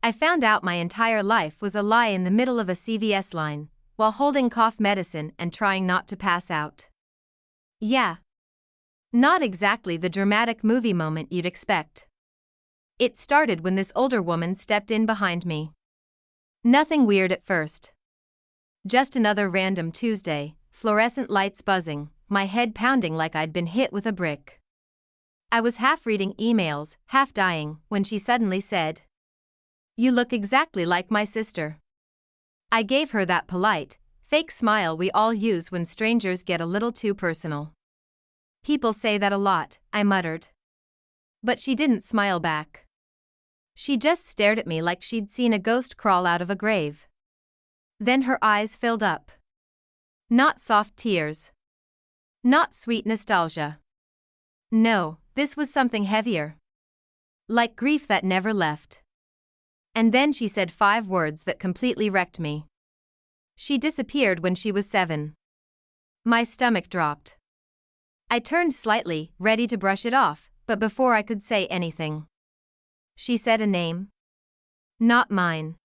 I found out my entire life was a lie in the middle of a CVS line, while holding cough medicine and trying not to pass out. Yeah. Not exactly the dramatic movie moment you'd expect. It started when this older woman stepped in behind me. Nothing weird at first. Just another random Tuesday, fluorescent lights buzzing, my head pounding like I'd been hit with a brick. I was half reading emails, half dying, when she suddenly said, "You look exactly like my sister." I gave her that polite, fake smile we all use when strangers get a little too personal. "People say that a lot," I muttered. But she didn't smile back. She just stared at me like she'd seen a ghost crawl out of a grave. Then her eyes filled up. Not soft tears. Not sweet nostalgia. No, this was something heavier. Like grief that never left. And then she said 5 words that completely wrecked me. She disappeared when she was 7. My stomach dropped. I turned slightly, ready to brush it off, but before I could say anything, she said a name. Not mine.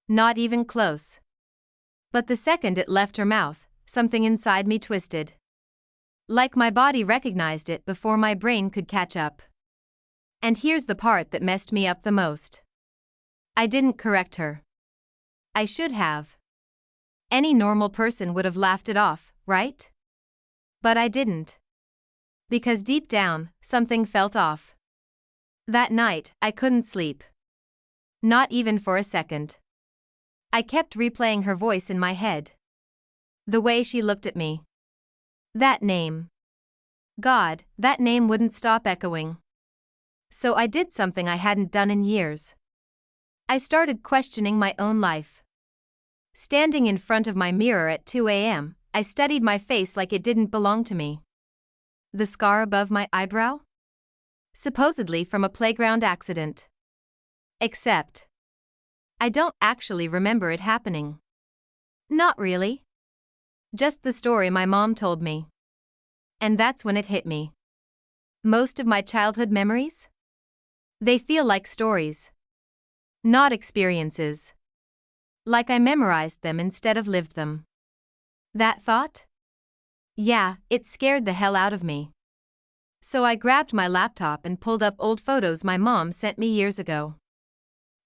Not even close. But the second it left her mouth, something inside me twisted. Like my body recognized it before my brain could catch up. And here's the part that messed me up the most. I didn't correct her. I should have. Any normal person would have laughed it off, right? But I didn't. Because deep down, something felt off. That night, I couldn't sleep. Not even for a second. I kept replaying her voice in my head. The way she looked at me. That name. God, that name wouldn't stop echoing. So I did something I hadn't done in years. I started questioning my own life. Standing in front of my mirror at 2 a.m., I studied my face like it didn't belong to me. The scar above my eyebrow? Supposedly from a playground accident. Except, I don't actually remember it happening. Not really. Just the story my mom told me. And that's when it hit me. Most of my childhood memories? They feel like stories. Not experiences. Like I memorized them instead of lived them. That thought? Yeah, it scared the hell out of me. So I grabbed my laptop and pulled up old photos my mom sent me years ago.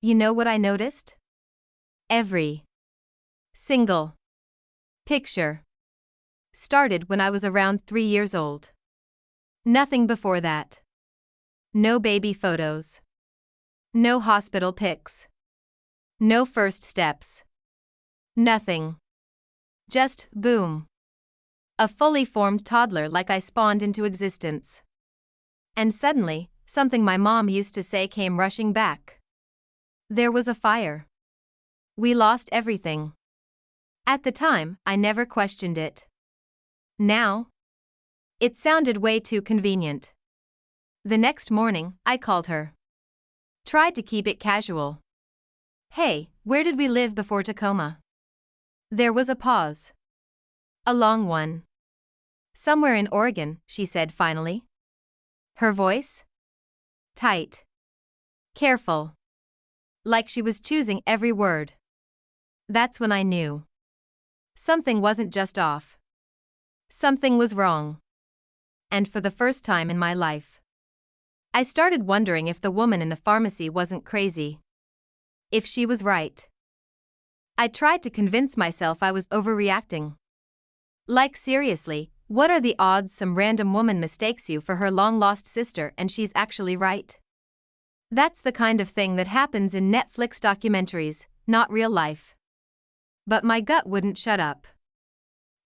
You know what I noticed? Every single picture started when I was around 3 years old. Nothing before that. No baby photos. No hospital pics. No first steps. Nothing. Just boom. A fully formed toddler like I spawned into existence. And suddenly, something my mom used to say came rushing back. There was a fire. We lost everything. At the time, I never questioned it. Now? It sounded way too convenient. The next morning, I called her. Tried to keep it casual. Hey, where did we live before Tacoma? There was a pause. A long one. Somewhere in Oregon, she said finally. Her voice? Tight. Careful. Like she was choosing every word. That's when I knew. Something wasn't just off. Something was wrong. And for the first time in my life, I started wondering if the woman in the pharmacy wasn't crazy. If she was right. I tried to convince myself I was overreacting. Like seriously, what are the odds some random woman mistakes you for her long-lost sister and she's actually right? That's the kind of thing that happens in Netflix documentaries, not real life. But my gut wouldn't shut up.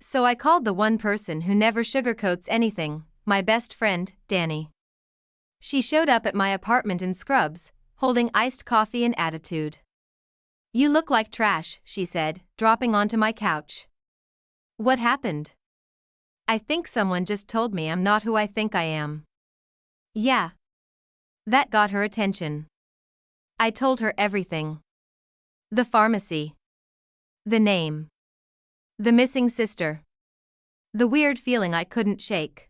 So I called the one person who never sugarcoats anything, my best friend, Danny. She showed up at my apartment in scrubs, holding iced coffee and attitude. You look like trash, she said, dropping onto my couch. What happened? I think someone just told me I'm not who I think I am. Yeah. That got her attention. I told her everything. The pharmacy. The name. The missing sister. The weird feeling I couldn't shake.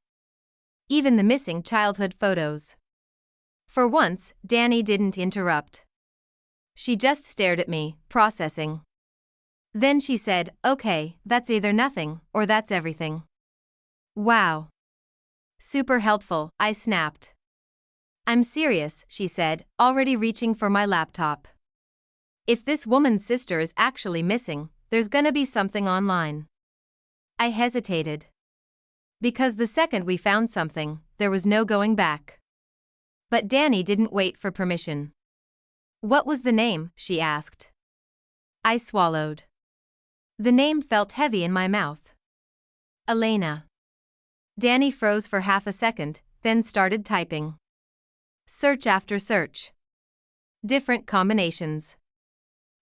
Even the missing childhood photos. For once, Danny didn't interrupt. She just stared at me, processing. Then she said, "Okay, that's either nothing, or that's everything." Wow. Super helpful, I snapped. "I'm serious," she said, already reaching for my laptop. "If this woman's sister is actually missing, there's gonna be something online." I hesitated. Because the second we found something, there was no going back. But Danny didn't wait for permission. "What was the name?" she asked. I swallowed. The name felt heavy in my mouth. Elena. Danny froze for half a second, then started typing. Search after search. Different combinations.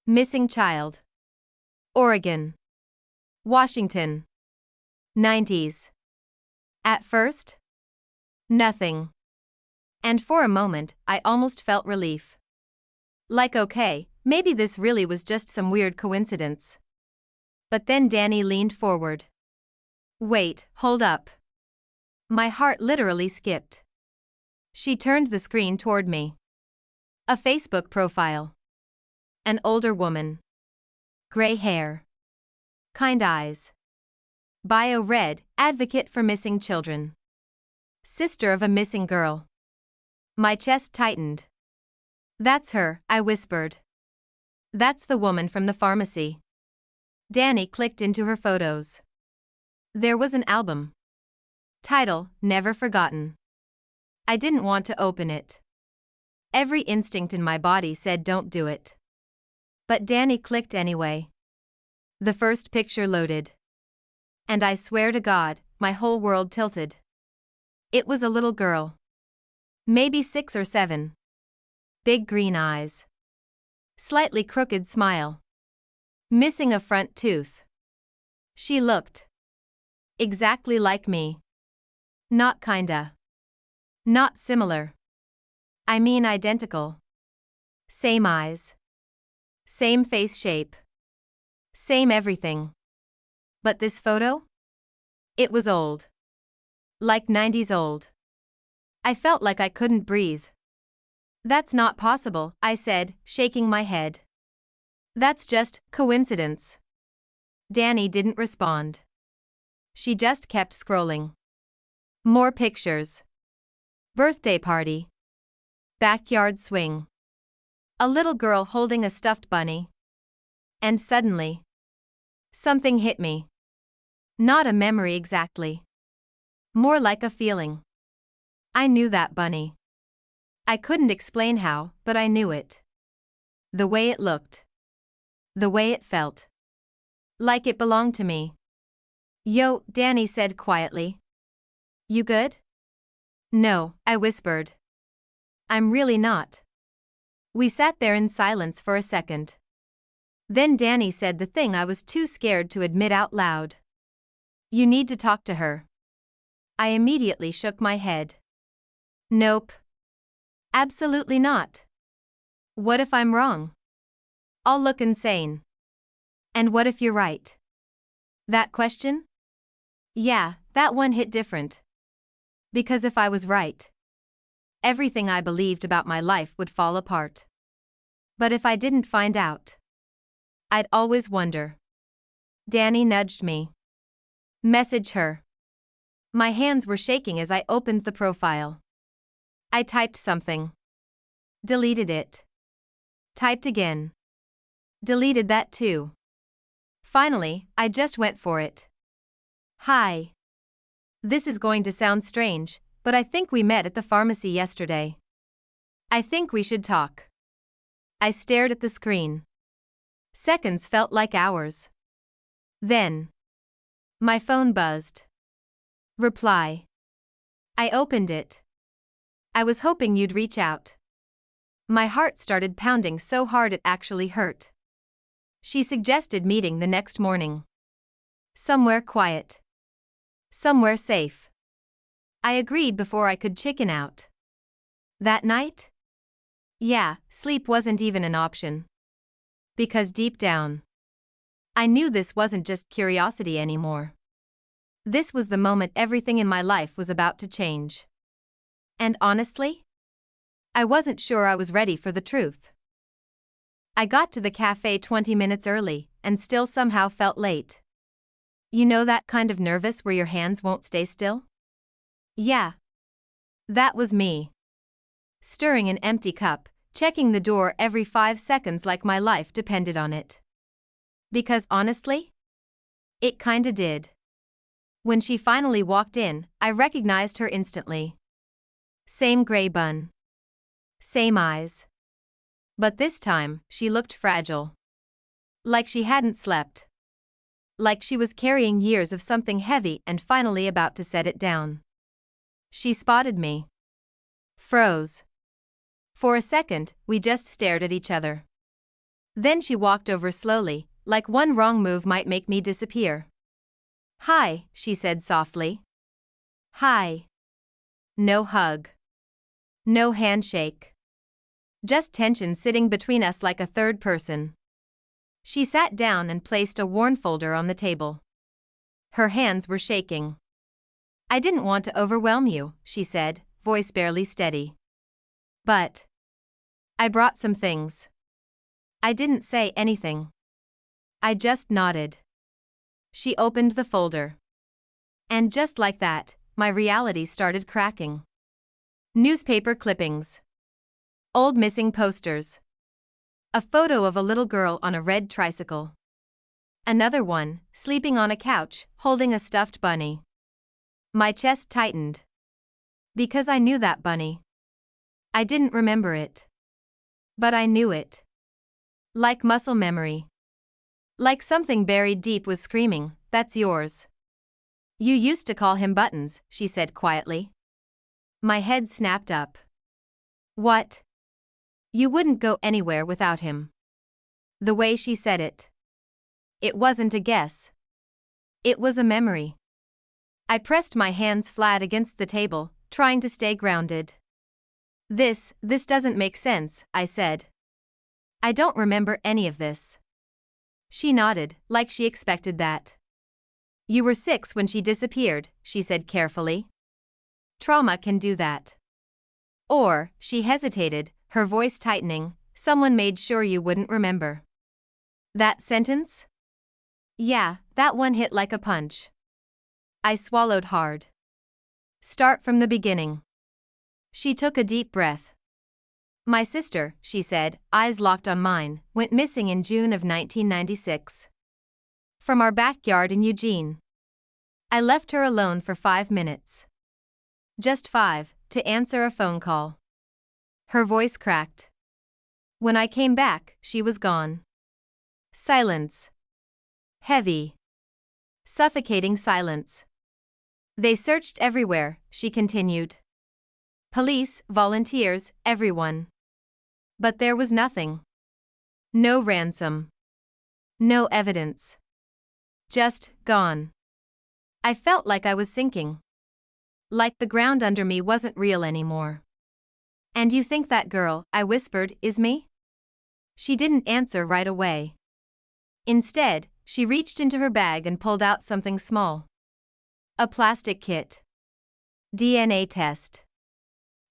Missing child. Oregon. Washington. 90s. At first? Nothing. And for a moment, I almost felt relief. Like, okay, maybe this really was just some weird coincidence. But then Danny leaned forward. "Wait, hold up." My heart literally skipped. She turned the screen toward me. A Facebook profile. An older woman. Gray hair. Kind eyes. Bio read, advocate for missing children. Sister of a missing girl. My chest tightened. "That's her," I whispered. "That's the woman from the pharmacy." Danny clicked into her photos. There was an album. Title, Never Forgotten. I didn't want to open it. Every instinct in my body said don't do it. But Danny clicked anyway. The first picture loaded. And I swear to God, my whole world tilted. It was a little girl. Maybe 6 or 7. Big green eyes. Slightly crooked smile. Missing a front tooth. She looked exactly like me. Not kinda. Not similar. I mean identical. Same eyes. Same face shape. Same everything. But this photo? It was old. Like 90s old. I felt like I couldn't breathe. "That's not possible," I said, shaking my head. "That's just coincidence." Danny didn't respond. She just kept scrolling. More pictures. Birthday party. Backyard swing. A little girl holding a stuffed bunny. And suddenly, something hit me. Not a memory exactly. More like a feeling. I knew that bunny. I couldn't explain how, but I knew it. The way it looked. The way it felt. Like it belonged to me. "Yo," Danny said quietly. "You good?" "No," I whispered. "I'm really not." We sat there in silence for a second. Then Danny said the thing I was too scared to admit out loud. "You need to talk to her." I immediately shook my head. Nope. Absolutely not. What if I'm wrong? I'll look insane. And what if you're right? That question? Yeah, that one hit different. Because if I was right, everything I believed about my life would fall apart. But if I didn't find out, I'd always wonder. Danny nudged me. Message her. My hands were shaking as I opened the profile. I typed something. Deleted it. Typed again. Deleted that too. Finally, I just went for it. "Hi. This is going to sound strange, but I think we met at the pharmacy yesterday. I think we should talk." I stared at the screen. Seconds felt like hours. Then, my phone buzzed. Reply. I opened it. "I was hoping you'd reach out." My heart started pounding so hard it actually hurt. She suggested meeting the next morning. Somewhere quiet. Somewhere safe. I agreed before I could chicken out. That night? Yeah, sleep wasn't even an option. Because deep down, I knew this wasn't just curiosity anymore. This was the moment everything in my life was about to change. And honestly, I wasn't sure I was ready for the truth. I got to the cafe 20 minutes early, and still somehow felt late. You know that kind of nervous where your hands won't stay still? Yeah. That was me. Stirring an empty cup, checking the door every 5 seconds like my life depended on it. Because honestly, it kinda did. When she finally walked in, I recognized her instantly. Same gray bun. Same eyes. But this time, she looked fragile. Like she hadn't slept. Like she was carrying years of something heavy and finally about to set it down. She spotted me. Froze. For a second, we just stared at each other. Then she walked over slowly, like one wrong move might make me disappear. Hi, she said softly. Hi. No hug. No handshake. Just tension sitting between us like a third person. She sat down and placed a worn folder on the table. Her hands were shaking. I didn't want to overwhelm you, she said, voice barely steady. But I brought some things. I didn't say anything. I just nodded. She opened the folder. And just like that, my reality started cracking. Newspaper clippings. Old missing posters. A photo of a little girl on a red tricycle. Another one, sleeping on a couch, holding a stuffed bunny. My chest tightened. Because I knew that bunny. I didn't remember it. But I knew it. Like muscle memory. Like something buried deep was screaming, "That's yours." You used to call him Buttons, she said quietly. My head snapped up. What? You wouldn't go anywhere without him. The way she said it. It wasn't a guess. It was a memory. I pressed my hands flat against the table, trying to stay grounded. This doesn't make sense, I said. I don't remember any of this. She nodded, like she expected that. You were 6 when she disappeared, she said carefully. Trauma can do that. Or, she hesitated, her voice tightening, someone made sure you wouldn't remember. That sentence? Yeah, that one hit like a punch. I swallowed hard. Start from the beginning. She took a deep breath. My sister, she said, eyes locked on mine, went missing in June of 1996. From our backyard in Eugene. I left her alone for 5 minutes. Just 5, to answer a phone call. Her voice cracked. When I came back, she was gone. Silence. Heavy. Suffocating silence. They searched everywhere, she continued. Police, volunteers, everyone. But there was nothing. No ransom. No evidence. Just gone. I felt like I was sinking. Like the ground under me wasn't real anymore. And you think that girl, I whispered, is me? She didn't answer right away. Instead, she reached into her bag and pulled out something small. A plastic kit. DNA test.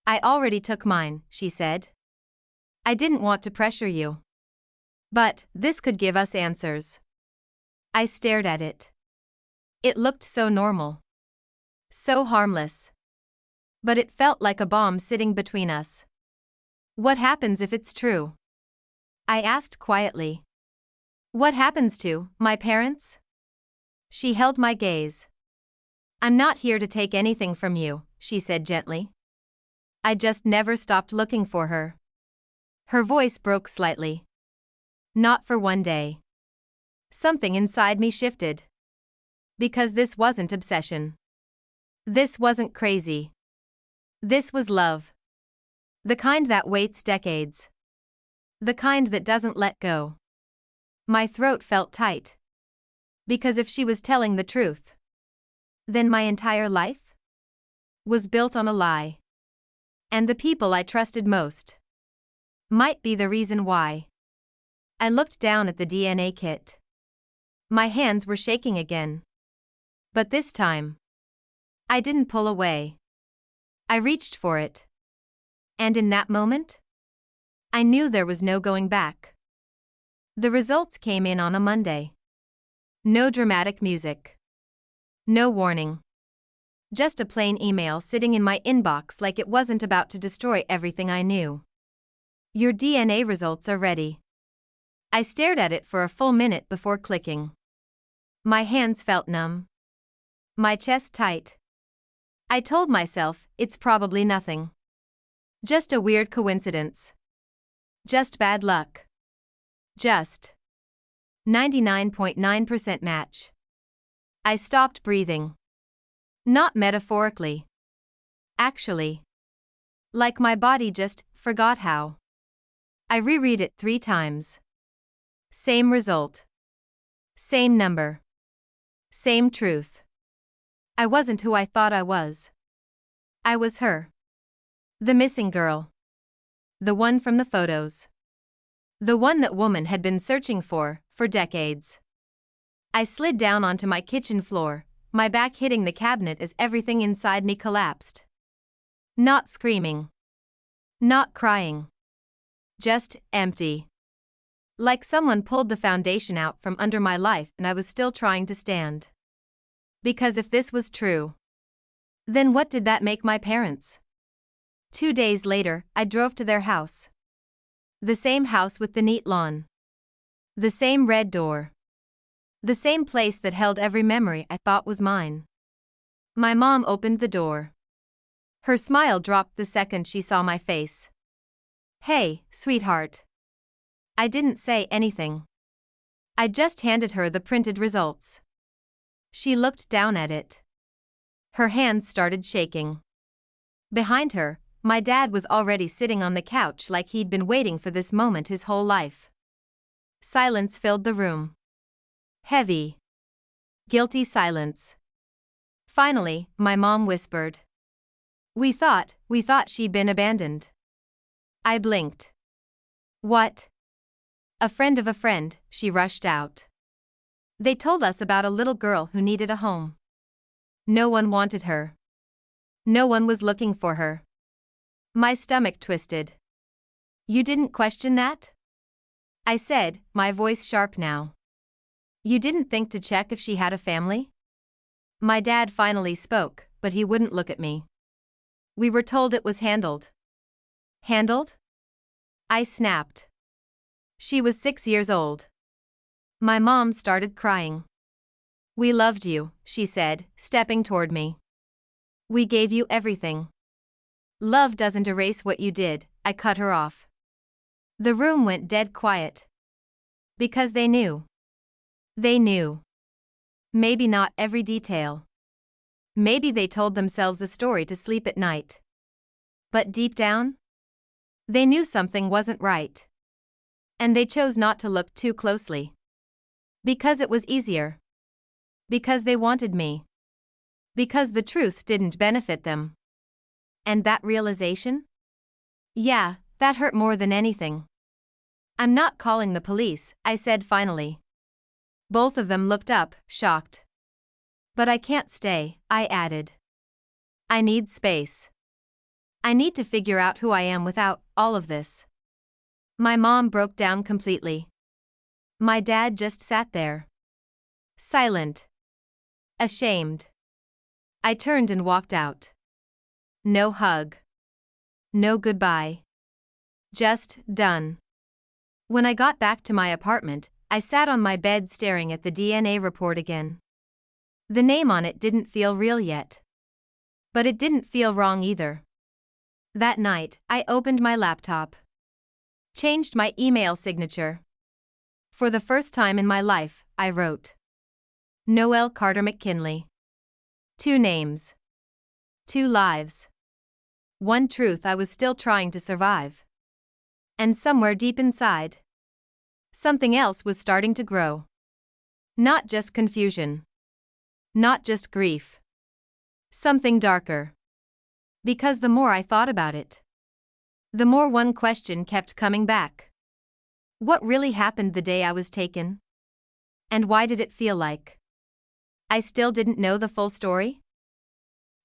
I already took mine, she said. I didn't want to pressure you. But this could give us answers. I stared at it. It looked so normal. So harmless. But it felt like a bomb sitting between us. What happens if it's true? I asked quietly. What happens to my parents? She held my gaze. I'm not here to take anything from you, she said gently. I just never stopped looking for her. Her voice broke slightly. Not for one day. Something inside me shifted. Because this wasn't obsession. This wasn't crazy. This was love. The kind that waits decades. The kind that doesn't let go. My throat felt tight. Because if she was telling the truth, then my entire life was built on a lie. And the people I trusted most might be the reason why. I looked down at the DNA kit. My hands were shaking again. But this time, I didn't pull away. I reached for it. And in that moment, I knew there was no going back. The results came in on a Monday. No dramatic music. No warning. Just a plain email sitting in my inbox like it wasn't about to destroy everything I knew. Your DNA results are ready. I stared at it for a full minute before clicking. My hands felt numb. My chest tight. I told myself, it's probably nothing. Just a weird coincidence. Just bad luck. Just 99.9% match. I stopped breathing. Not metaphorically. Actually. Like my body just forgot how. I reread it 3 times. Same result. Same number. Same truth. I wasn't who I thought I was. I was her. The missing girl. The one from the photos. The one that woman had been searching for decades. I slid down onto my kitchen floor, my back hitting the cabinet as everything inside me collapsed. Not screaming. Not crying. Just empty. Like someone pulled the foundation out from under my life and I was still trying to stand. Because if this was true, then what did that make my parents? 2 days later, I drove to their house. The same house with the neat lawn. The same red door. The same place that held every memory I thought was mine. My mom opened the door. Her smile dropped the second she saw my face. Hey, sweetheart. I didn't say anything. I just handed her the printed results. She looked down at it. Her hands started shaking. Behind her, my dad was already sitting on the couch like he'd been waiting for this moment his whole life. Silence filled the room. Heavy. Guilty silence. Finally, my mom whispered. We thought she'd been abandoned. I blinked. What? A friend of a friend, she rushed out. They told us about a little girl who needed a home. No one wanted her. No one was looking for her. My stomach twisted. You didn't question that? I said, my voice sharp now. You didn't think to check if she had a family? My dad finally spoke, but he wouldn't look at me. We were told it was handled. Handled? I snapped. She was 6 years old. My mom started crying. We loved you, she said, stepping toward me. We gave you everything. Love doesn't erase what you did, I cut her off. The room went dead quiet. Because they knew. They knew. Maybe not every detail. Maybe they told themselves a story to sleep at night. But deep down, they knew something wasn't right. And they chose not to look too closely. Because it was easier. Because they wanted me. Because the truth didn't benefit them. And that realization? Yeah, that hurt more than anything. I'm not calling the police, I said finally. Both of them looked up, shocked. But I can't stay, I added. I need space. I need to figure out who I am without all of this. My mom broke down completely. My dad just sat there. Silent. Ashamed. I turned and walked out. No hug. No goodbye. Just done. When I got back to my apartment, I sat on my bed staring at the DNA report again. The name on it didn't feel real yet. But it didn't feel wrong either. That night, I opened my laptop. Changed my email signature. For the first time in my life, I wrote. Noel Carter McKinley. 2 names. 2 lives. 1 truth I was still trying to survive. And somewhere deep inside, something else was starting to grow. Not just confusion. Not just grief. Something darker. Because the more I thought about it, the more one question kept coming back. What really happened the day I was taken? And why did it feel like I still didn't know the full story?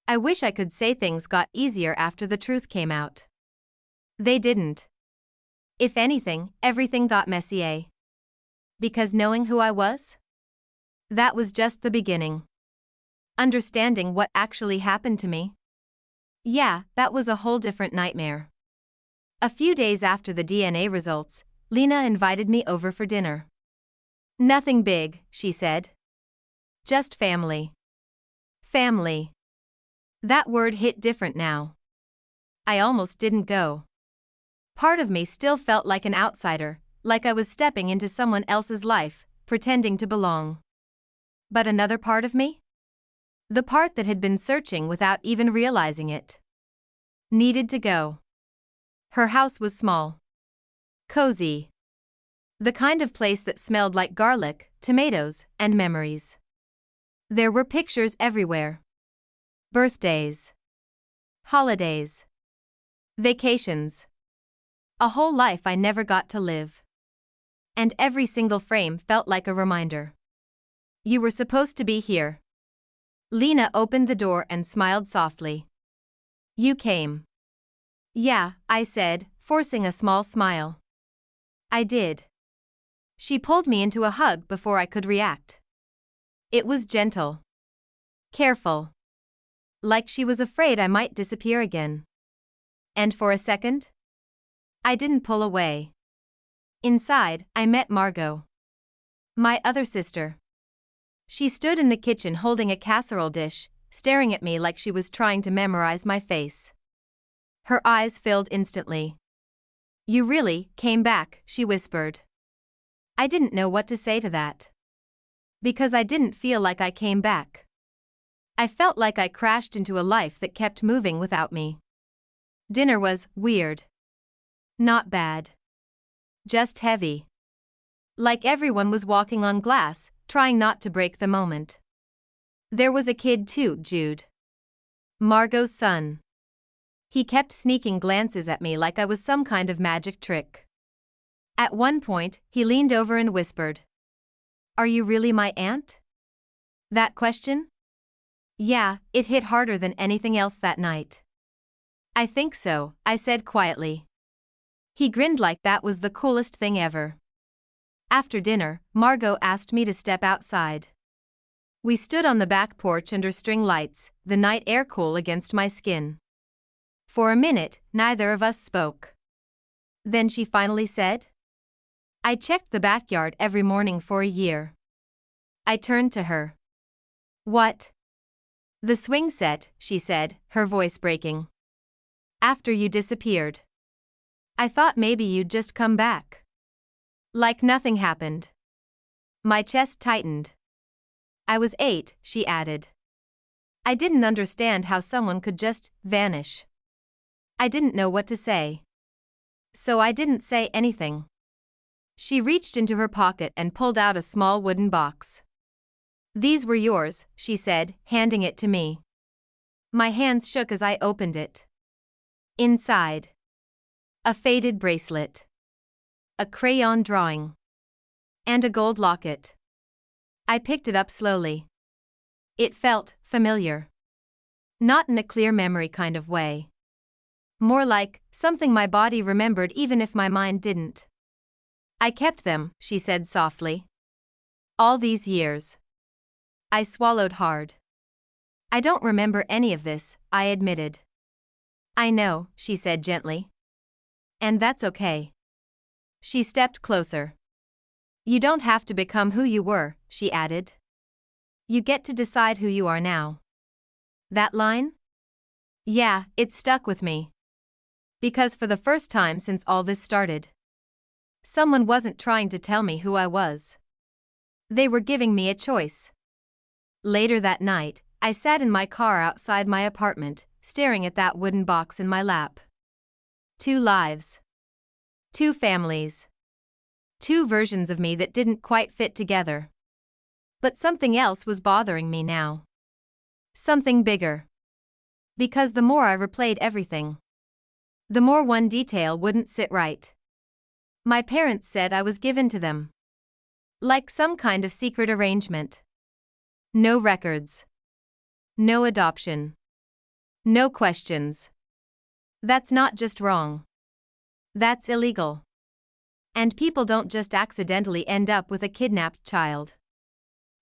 I wish I could say things got easier after the truth came out. They didn't. If anything, everything got messier. Because knowing who I was? That was just the beginning. Understanding what actually happened to me? Yeah, that was a whole different nightmare. A few days after the DNA results, Lena invited me over for dinner. Nothing big, she said. Just family. Family. That word hit different now. I almost didn't go. Part of me still felt like an outsider, like I was stepping into someone else's life, pretending to belong. But another part of me? The part that had been searching without even realizing it. Needed to go. Her house was small. Cozy. The kind of place that smelled like garlic, tomatoes, and memories. There were pictures everywhere. Birthdays. Holidays. Vacations. A whole life I never got to live. And every single frame felt like a reminder. You were supposed to be here. Lena opened the door and smiled softly. You came. Yeah, I said, forcing a small smile. I did. She pulled me into a hug before I could react. It was gentle. Careful. Like she was afraid I might disappear again. And for a second? I didn't pull away. Inside, I met Margot. My other sister. She stood in the kitchen holding a casserole dish, staring at me like she was trying to memorize my face. Her eyes filled instantly. You really came back, she whispered. I didn't know what to say to that. Because I didn't feel like I came back. I felt like I crashed into a life that kept moving without me. Dinner was weird. Not bad. Just heavy. Like everyone was walking on glass, trying not to break the moment. There was a kid too, Jude. Margot's son. He kept sneaking glances at me like I was some kind of magic trick. At one point, he leaned over and whispered. Are you really my aunt? That question? Yeah, it hit harder than anything else that night. I think so, I said quietly. He grinned like that was the coolest thing ever. After dinner, Margot asked me to step outside. We stood on the back porch under string lights, the night air cool against my skin. For a minute, neither of us spoke. Then she finally said, I checked the backyard every morning for a year. I turned to her. What? The swing set, she said, her voice breaking. After you disappeared. I thought maybe you'd just come back. Like nothing happened. My chest tightened. I was 8, she added. I didn't understand how someone could just vanish. I didn't know what to say. So I didn't say anything. She reached into her pocket and pulled out a small wooden box. These were yours, she said, handing it to me. My hands shook as I opened it. Inside. A faded bracelet. A crayon drawing. And a gold locket. I picked it up slowly. It felt familiar. Not in a clear memory kind of way. More like something my body remembered even if my mind didn't. I kept them, she said softly. All these years. I swallowed hard. I don't remember any of this, I admitted. I know, she said gently. And that's okay. She stepped closer. You don't have to become who you were, she added. You get to decide who you are now. That line? Yeah, it stuck with me. Because for the first time since all this started, someone wasn't trying to tell me who I was. They were giving me a choice. Later that night, I sat in my car outside my apartment, staring at that wooden box in my lap. 2 lives. 2 families. 2 versions of me that didn't quite fit together. But something else was bothering me now. Something bigger. Because the more I replayed everything, the more one detail wouldn't sit right. My parents said I was given to them. Like some kind of secret arrangement. No records. No adoption. No questions. That's not just wrong. That's illegal. And people don't just accidentally end up with a kidnapped child.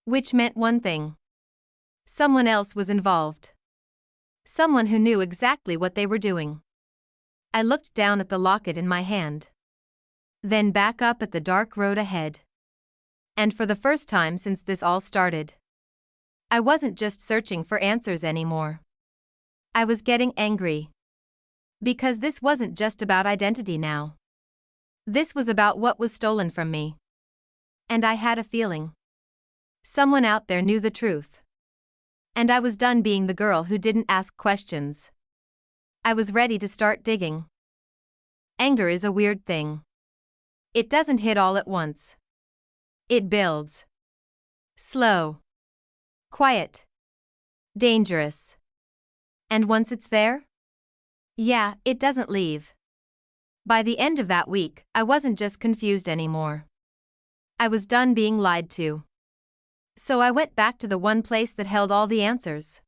Which meant one thing. Someone else was involved. Someone who knew exactly what they were doing. I looked down at the locket in my hand. Then back up at the dark road ahead. And for the first time since this all started, I wasn't just searching for answers anymore. I was getting angry. Because this wasn't just about identity now. This was about what was stolen from me. And I had a feeling. Someone out there knew the truth. And I was done being the girl who didn't ask questions. I was ready to start digging. Anger is a weird thing. It doesn't hit all at once. It builds. Slow. Quiet. Dangerous. And once it's there? Yeah, it doesn't leave. By the end of that week, I wasn't just confused anymore. I was done being lied to. So I went back to the one place that held all the answers.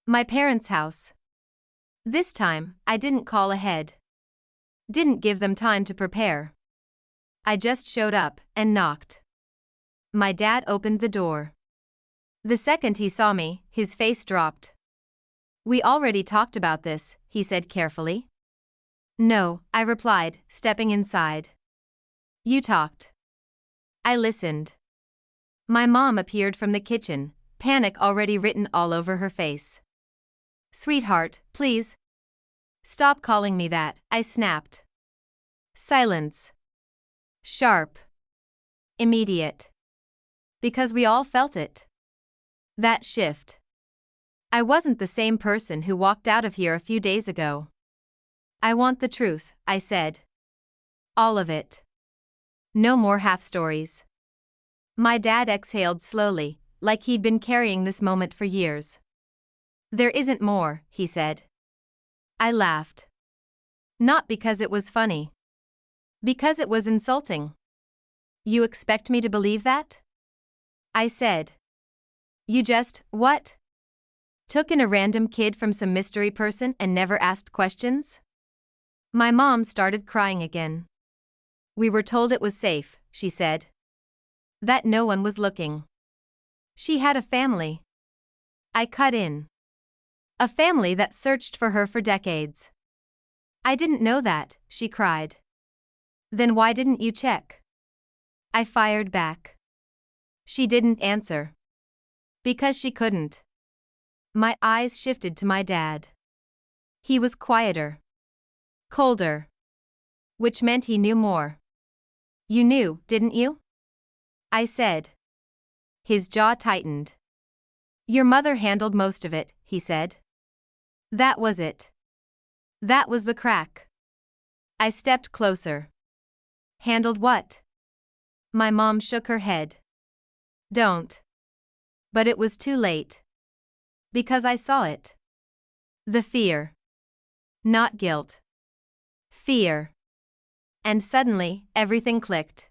My parents' house. This time, I didn't call ahead. Didn't give them time to prepare. I just showed up and knocked. My dad opened the door. The second he saw me, his face dropped. "We already talked about this," he said carefully. "No," I replied, stepping inside. "You talked." I listened. My mom appeared from the kitchen, panic already written all over her face. "Sweetheart, please. Stop calling me that," I snapped. Silence. Sharp. Immediate. Because we all felt it. That shift. I wasn't the same person who walked out of here a few days ago. "I want the truth," I said. "All of it. No more half-stories." My dad exhaled slowly, like he'd been carrying this moment for years. "There isn't more," he said. I laughed. Not because it was funny. Because it was insulting. "You expect me to believe that?" I said. "You just, what? Took in a random kid from some mystery person and never asked questions?" My mom started crying again. "We were told it was safe," she said. "That no one was looking. She had a family." I cut in. "A family that searched for her for decades." "I didn't know that," she cried. "Then why didn't you check?" I fired back. She didn't answer. Because she couldn't. My eyes shifted to my dad. He was quieter. Colder. Which meant he knew more. "You knew, didn't you?" I said. His jaw tightened. "Your mother handled most of it," he said. That was it. That was the crack. I stepped closer. "Handled what?" My mom shook her head. "Don't." But it was too late. Because I saw it. The fear. Not guilt. Fear. And suddenly, everything clicked.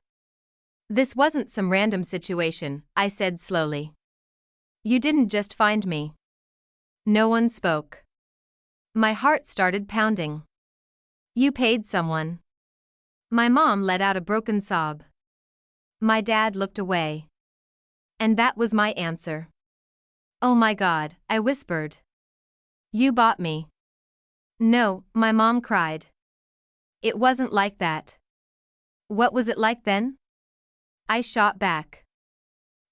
"This wasn't some random situation," I said slowly. "You didn't just find me." No one spoke. My heart started pounding. "You paid someone." My mom let out a broken sob. My dad looked away. And that was my answer. "Oh my God," I whispered. "You bought me." "No," my mom cried. "It wasn't like that." "What was it like then?" I shot back.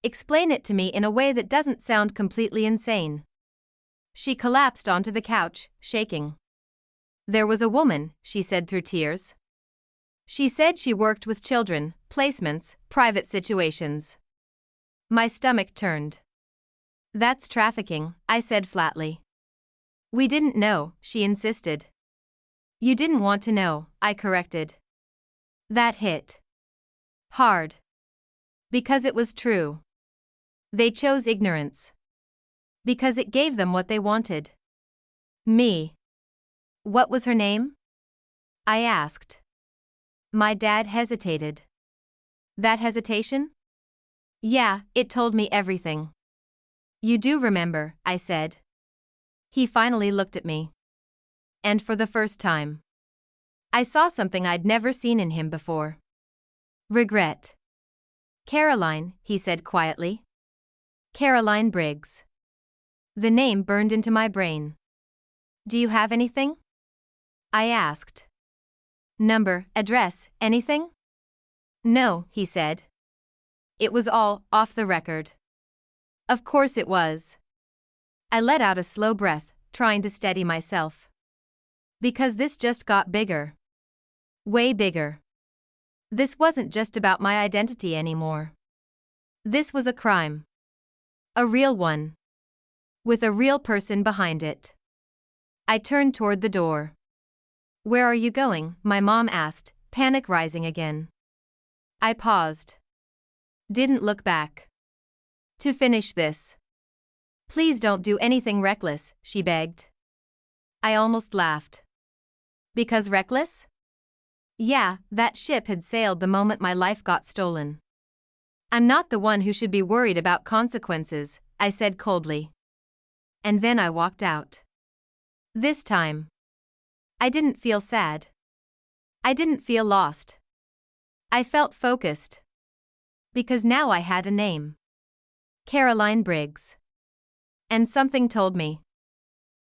"Explain it to me in a way that doesn't sound completely insane." She collapsed onto the couch, shaking. "There was a woman," she said through tears. "She said she worked with children, placements, private situations." My stomach turned. "That's trafficking," I said flatly. "We didn't know," she insisted. "You didn't want to know," I corrected. That hit. Hard. Because it was true. They chose ignorance. Because it gave them what they wanted. Me. "What was her name?" I asked. My dad hesitated. That hesitation? Yeah, it told me everything. "You do remember," I said. He finally looked at me. And for the first time, I saw something I'd never seen in him before. Regret. Caroline, he said quietly. Caroline Briggs. The name burned into my brain. Do you have anything? I asked. Number, address, anything? No, he said. It was all off the record. Of course it was. I let out a slow breath, trying to steady myself. Because this just got bigger. Way bigger. This wasn't just about my identity anymore. This was a crime. A real one. With a real person behind it. I turned toward the door. Where are you going? My mom asked, panic rising again. I paused. Didn't look back. To finish this. Please don't do anything reckless, she begged. I almost laughed. Because reckless? Yeah, that ship had sailed the moment my life got stolen. I'm not the one who should be worried about consequences, I said coldly. And then I walked out. This time. I didn't feel sad. I didn't feel lost. I felt focused. Because now I had a name. Caroline Briggs. And something told me.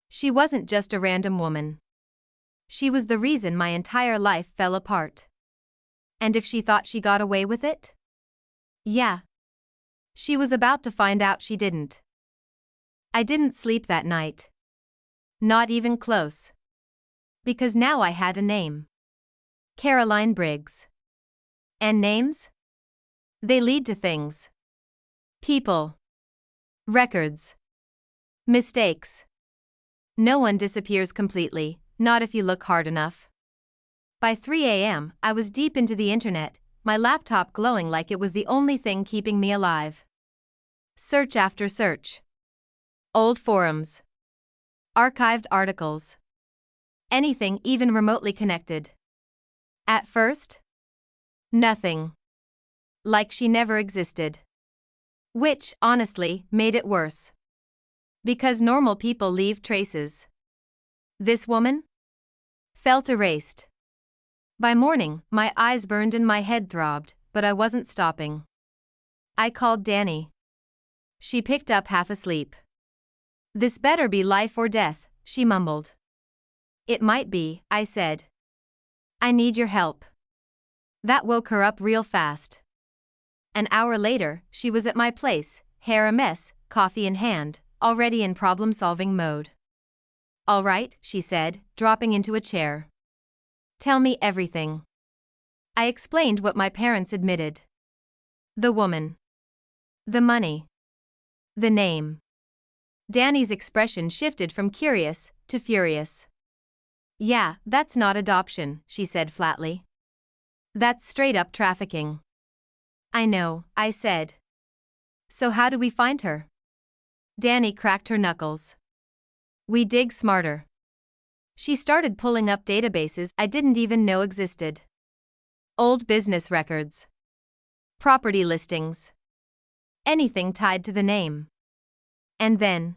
She wasn't just a random woman. She was the reason my entire life fell apart. And if she thought she got away with it? Yeah. She was about to find out she didn't. I didn't sleep that night. Not even close. Because now I had a name. Caroline Briggs. And names? They lead to things. People. Records. Mistakes. No one disappears completely, not if you look hard enough. By 3 a.m., I was deep into the internet, my laptop glowing like it was the only thing keeping me alive. Search after search. Old forums. Archived articles. Anything even remotely connected. At first? Nothing. Like she never existed. Which, honestly, made it worse. Because normal people leave traces. This woman? Felt erased. By morning, my eyes burned and my head throbbed, but I wasn't stopping. I called Danny. She picked up half asleep. This better be life or death, she mumbled. It might be, I said. I need your help. That woke her up real fast. An hour later, she was at my place, hair a mess, coffee in hand, already in problem-solving mode. All right, she said, dropping into a chair. Tell me everything. I explained what my parents admitted. The woman. The money. The name. Danny's expression shifted from curious to furious. Yeah, that's not adoption, she said flatly. That's straight-up trafficking. I know, I said. So how do we find her? Danny cracked her knuckles. We dig smarter. She started pulling up databases I didn't even know existed. Old business records. Property listings. Anything tied to the name. And then.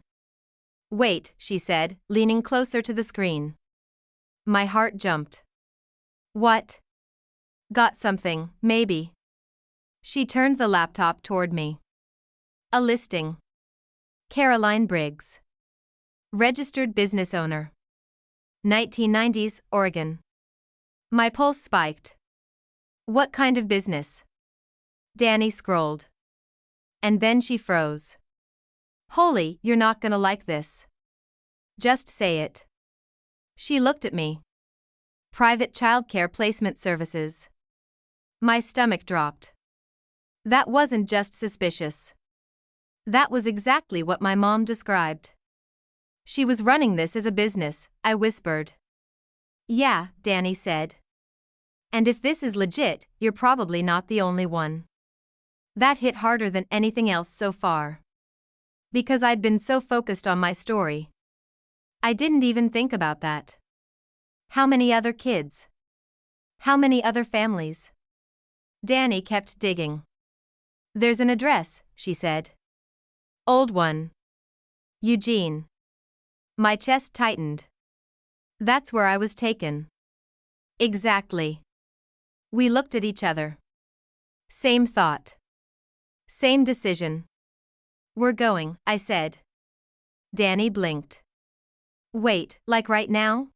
Wait, she said, leaning closer to the screen. My heart jumped. What? Got something, maybe. She turned the laptop toward me. A listing. Caroline Briggs. Registered business owner. 1990s, Oregon. My pulse spiked. What kind of business? Danny scrolled. And then she froze. Holy, you're not gonna like this. Just say it. She looked at me. Private childcare placement services. My stomach dropped. That wasn't just suspicious. That was exactly what my mom described. She was running this as a business, I whispered. Yeah, Danny said. And if this is legit, you're probably not the only one. That hit harder than anything else so far. Because I'd been so focused on my story. I didn't even think about that. How many other kids? How many other families? Danny kept digging. There's an address, she said. Old one. Eugene. My chest tightened. That's where I was taken. Exactly. We looked at each other. Same thought. Same decision. We're going, I said. Danny blinked. Wait, like right now?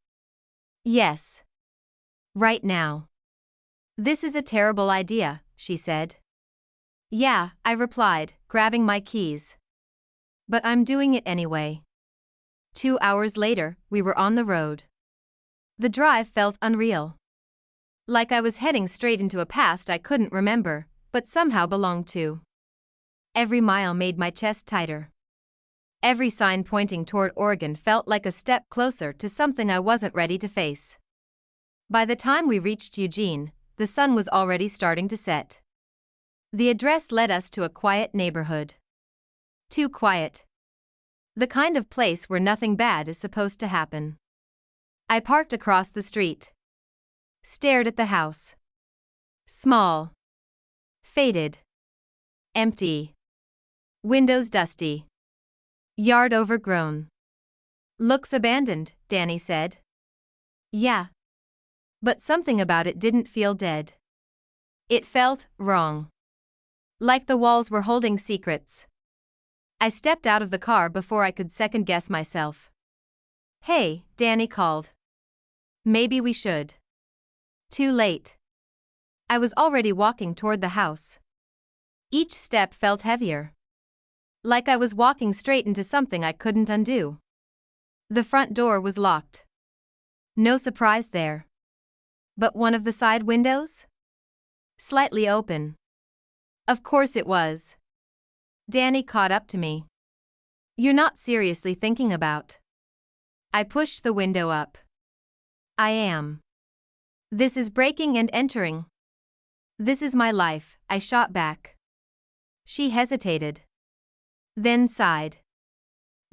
Yes. Right now. This is a terrible idea, she said. Yeah, I replied, grabbing my keys. But I'm doing it anyway. 2 hours later, we were on the road. The drive felt unreal. Like I was heading straight into a past I couldn't remember, but somehow belonged to. Every mile made my chest tighter. Every sign pointing toward Oregon felt like a step closer to something I wasn't ready to face. By the time we reached Eugene, the sun was already starting to set. The address led us to a quiet neighborhood. Too quiet. The kind of place where nothing bad is supposed to happen. I parked across the street. Stared at the house. Small. Faded. Empty. Windows dusty. Yard overgrown. Looks abandoned, Danny said. Yeah. But something about it didn't feel dead. It felt wrong. Like the walls were holding secrets. I stepped out of the car before I could second-guess myself. Hey, Danny called. Maybe we should. Too late. I was already walking toward the house. Each step felt heavier. Like I was walking straight into something I couldn't undo. The front door was locked. No surprise there. But one of the side windows? Slightly open. Of course it was. Danny caught up to me. You're not seriously thinking about. I pushed the window up. I am. This is breaking and entering. This is my life, I shot back. She hesitated. Then sighed.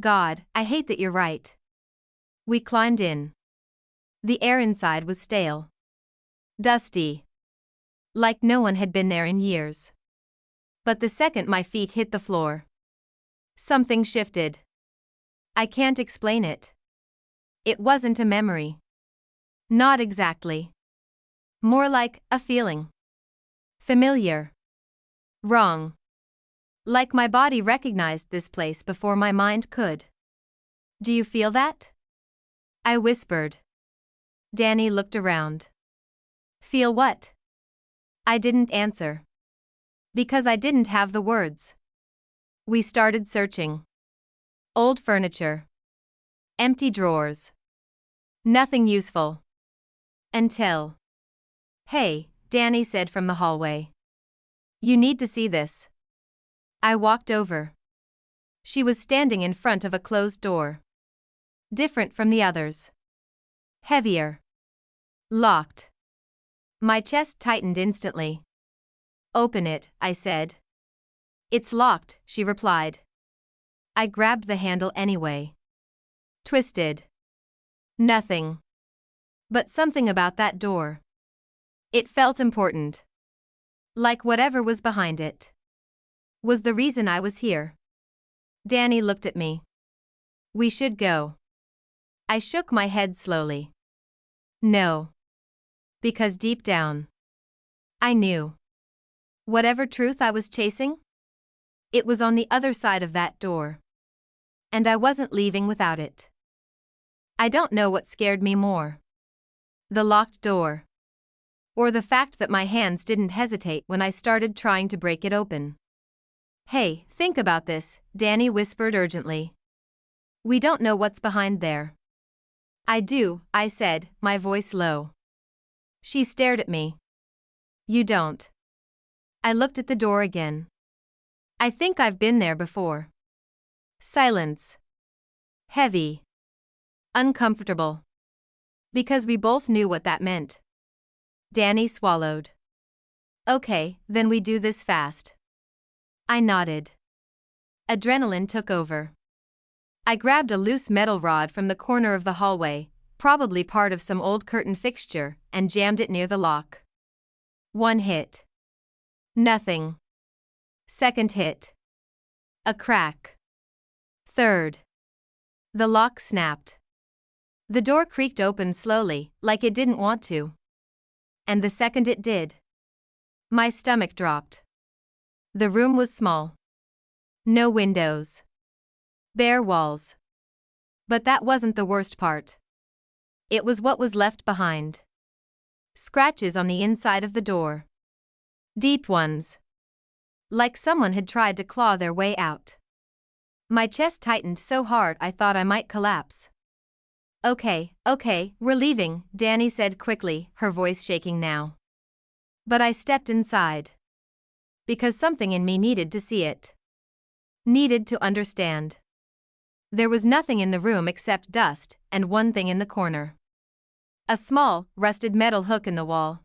God, I hate that you're right. We climbed in. The air inside was stale. Dusty. Like no one had been there in years. But the second my feet hit the floor, something shifted. I can't explain it. It wasn't a memory. Not exactly. More like a feeling. Familiar. Wrong. Like my body recognized this place before my mind could. Do you feel that? I whispered. Danny looked around. Feel what? I didn't answer. Because I didn't have the words. We started searching. Old furniture. Empty drawers. Nothing useful. Until. Hey, Danny said from the hallway. You need to see this. I walked over. She was standing in front of a closed door. Different from the others. Heavier. Locked. My chest tightened instantly. Open it, I said. It's locked, she replied. I grabbed the handle anyway. Twisted. Nothing. But something about that door. It felt important. Like whatever was behind it was the reason I was here. Danny looked at me. We should go. I shook my head slowly. No. Because deep down, I knew. Whatever truth I was chasing, it was on the other side of that door. And I wasn't leaving without it. I don't know what scared me more. The locked door. Or the fact that my hands didn't hesitate when I started trying to break it open. Hey, think about this, Danny whispered urgently. We don't know what's behind there. I do, I said, my voice low. She stared at me. You don't. I looked at the door again. I think I've been there before. Silence. Heavy. Uncomfortable. Because we both knew what that meant. Danny swallowed. Okay, then we do this fast. I nodded. Adrenaline took over. I grabbed a loose metal rod from the corner of the hallway, probably part of some old curtain fixture, and jammed it near the lock. One hit. Nothing. Second hit. A crack. Third. The lock snapped. The door creaked open slowly, like it didn't want to. And the second it did, My stomach dropped. The room was small. No windows. Bare walls. But that wasn't the worst part. It was what was left behind. Scratches on the inside of the door. Deep ones. Like someone had tried to claw their way out. My chest tightened so hard I thought I might collapse. Okay, we're leaving, Danny said quickly, her voice shaking now. But I stepped inside. Because something in me needed to see it. Needed to understand. There was nothing in the room except dust, and one thing in the corner. A small, rusted metal hook in the wall.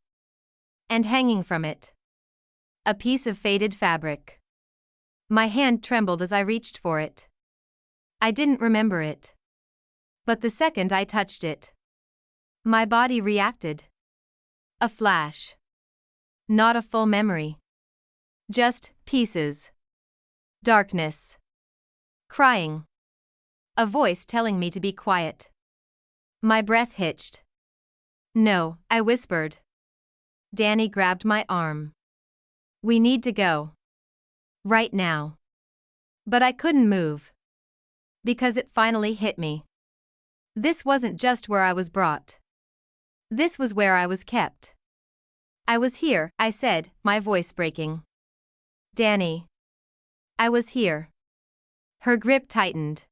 And hanging from it. A piece of faded fabric. My hand trembled as I reached for it. I didn't remember it. But the second I touched it, my body reacted. A flash. Not a full memory. Just pieces. Darkness. Crying. A voice telling me to be quiet. My breath hitched. No, I whispered. Danny grabbed my arm. We need to go. Right now. But I couldn't move. Because it finally hit me. This wasn't just where I was brought. This was where I was kept. I was here, I said, my voice breaking. Danny. I was here. Her grip tightened.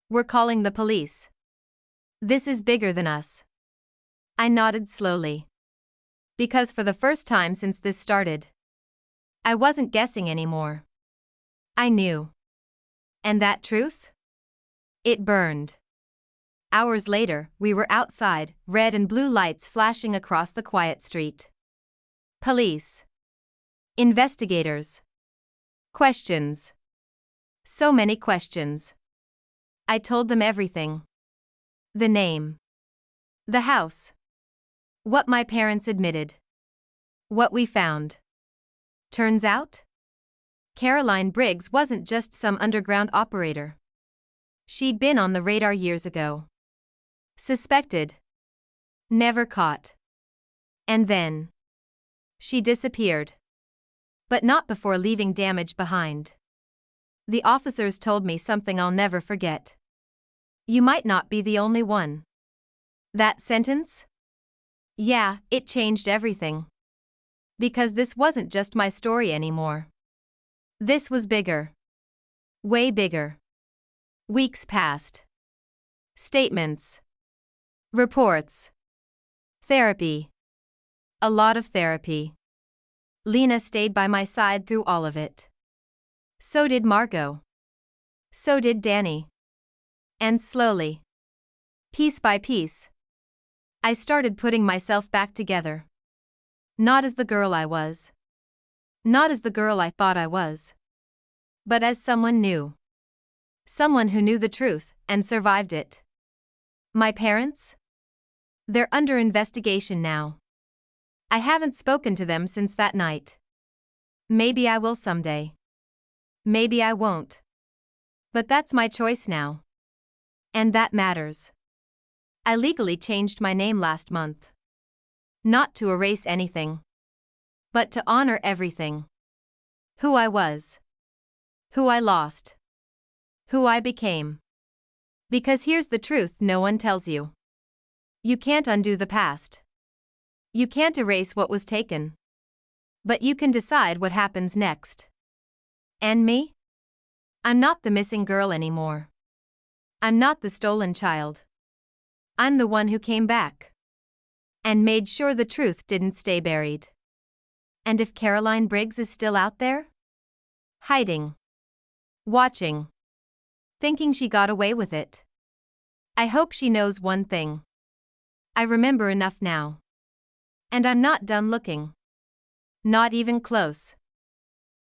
We're calling the police. This is bigger than us. I nodded slowly. Because for the first time since this started, I wasn't guessing anymore. I knew. And that truth? It burned. Hours later, we were outside, red and blue lights flashing across the quiet street. Police. Investigators. Questions. So many questions. I told them everything. The name. The house. What my parents admitted. What we found. Turns out, Caroline Briggs wasn't just some underground operator. She'd been on the radar years ago. Suspected. Never caught. And then she disappeared. But not before leaving damage behind. The officers told me something I'll never forget. You might not be the only one. That sentence? Yeah, it changed everything. Because this wasn't just my story anymore. This was bigger. Way bigger. Weeks passed. Statements. Reports. Therapy. A lot of therapy. Lena stayed by my side through all of it. So did Margot. So did Danny. And slowly, piece by piece, I started putting myself back together. Not as the girl I was. Not as the girl I thought I was. But as someone new. Someone who knew the truth and survived it. My parents? They're under investigation now. I haven't spoken to them since that night. Maybe I will someday. Maybe I won't. But that's my choice now. And that matters. I legally changed my name last month. Not to erase anything. But to honor everything. Who I was. Who I lost. Who I became. Because here's the truth no one tells you. You can't undo the past. You can't erase what was taken. But you can decide what happens next. And me? I'm not the missing girl anymore. I'm not the stolen child. I'm the one who came back. And made sure the truth didn't stay buried. And if Caroline Briggs is still out there? Hiding. Watching. Thinking she got away with it. I hope she knows one thing. I remember enough now. And I'm not done looking. Not even close.